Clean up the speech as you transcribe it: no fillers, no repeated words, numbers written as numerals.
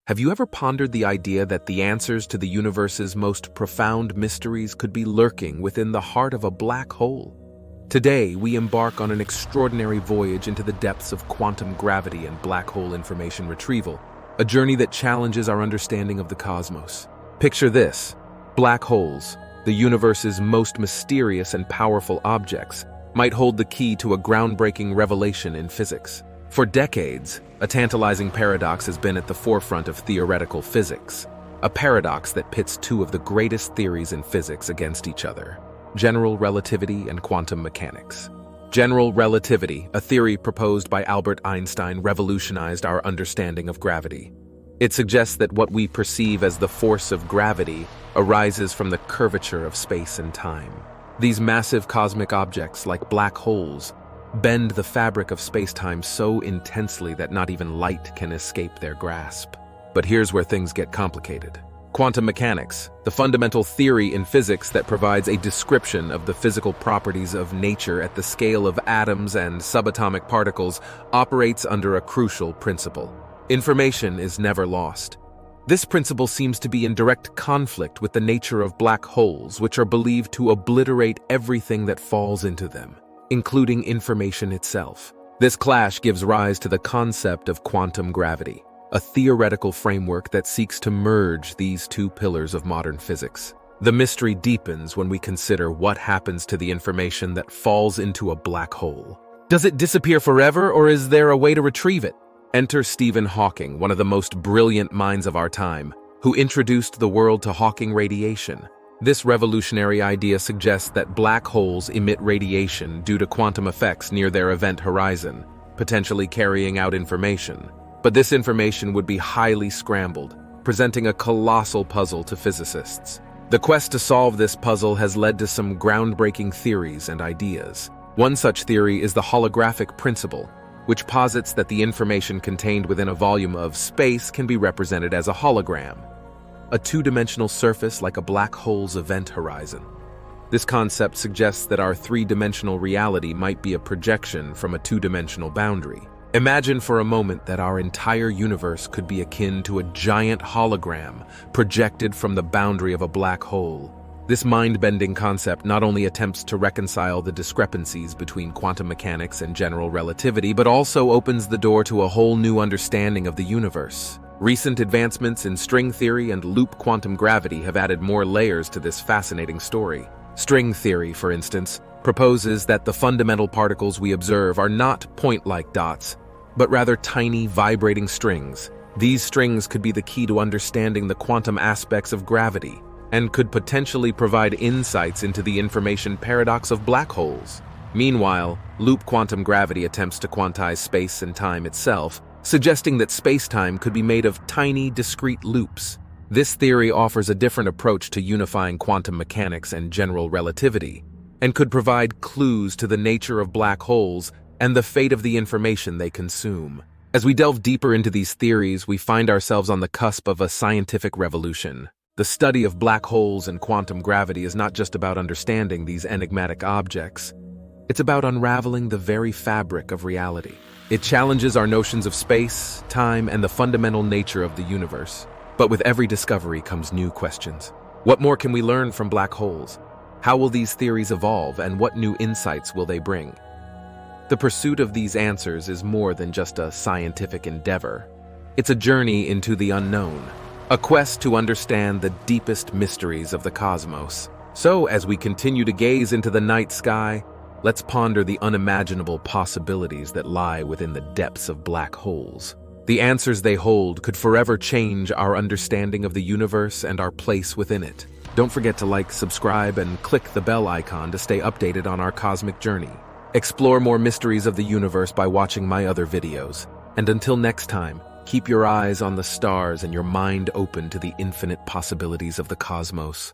Have you ever pondered the idea that the answers to the universe's most profound mysteries could be lurking within the heart of a black hole? Today, we embark on an extraordinary voyage into the depths of quantum gravity and black hole information retrieval, a journey that challenges our understanding of the cosmos. Picture this: black holes, the universe's most mysterious and powerful objects, might hold the key to a groundbreaking revelation in physics. For decades, a tantalizing paradox has been at the forefront of theoretical physics, a paradox that pits two of the greatest theories in physics against each other: general relativity and quantum mechanics. General relativity, a theory proposed by Albert Einstein, revolutionized our understanding of gravity. It suggests that what we perceive as the force of gravity arises from the curvature of space and time. These massive cosmic objects, like black holes, bend the fabric of space-time so intensely that not even light can escape their grasp. But here's where things get complicated. Quantum mechanics, the fundamental theory in physics that provides a description of the physical properties of nature at the scale of atoms and subatomic particles, operates under a crucial principle: information is never lost. This principle seems to be in direct conflict with the nature of black holes, which are believed to obliterate everything that falls into them, including information itself. This clash gives rise to the concept of quantum gravity, a theoretical framework that seeks to merge these two pillars of modern physics. The mystery deepens when we consider what happens to the information that falls into a black hole. Does it disappear forever, or is there a way to retrieve it? Enter Stephen Hawking, one of the most brilliant minds of our time, who introduced the world to Hawking radiation. This revolutionary idea suggests that black holes emit radiation due to quantum effects near their event horizon, potentially carrying out information. But this information would be highly scrambled, presenting a colossal puzzle to physicists. The quest to solve this puzzle has led to some groundbreaking theories and ideas. One such theory is the holographic principle, which posits that the information contained within a volume of space can be represented as a hologram, a two-dimensional surface like a black hole's event horizon. This concept suggests that our three-dimensional reality might be a projection from a two-dimensional boundary. Imagine for a moment that our entire universe could be akin to a giant hologram projected from the boundary of a black hole. This mind-bending concept not only attempts to reconcile the discrepancies between quantum mechanics and general relativity, but also opens the door to a whole new understanding of the universe. Recent advancements in string theory and loop quantum gravity have added more layers to this fascinating story. String theory, for instance, proposes that the fundamental particles we observe are not point-like dots, but rather tiny, vibrating strings. These strings could be the key to understanding the quantum aspects of gravity, and could potentially provide insights into the information paradox of black holes. Meanwhile, loop quantum gravity attempts to quantize space and time itself, suggesting that space-time could be made of tiny, discrete loops. This theory offers a different approach to unifying quantum mechanics and general relativity, and could provide clues to the nature of black holes and the fate of the information they consume. As we delve deeper into these theories, we find ourselves on the cusp of a scientific revolution. The study of black holes and quantum gravity is not just about understanding these enigmatic objects. It's about unraveling the very fabric of reality. It challenges our notions of space, time, and the fundamental nature of the universe. But with every discovery comes new questions. What more can we learn from black holes? How will these theories evolve, and what new insights will they bring? The pursuit of these answers is more than just a scientific endeavor. It's a journey into the unknown, a quest to understand the deepest mysteries of the cosmos. So, as we continue to gaze into the night sky, let's ponder the unimaginable possibilities that lie within the depths of black holes. The answers they hold could forever change our understanding of the universe and our place within it. Don't forget to like, subscribe, and click the bell icon to stay updated on our cosmic journey. Explore more mysteries of the universe by watching my other videos. And until next time, keep your eyes on the stars and your mind open to the infinite possibilities of the cosmos.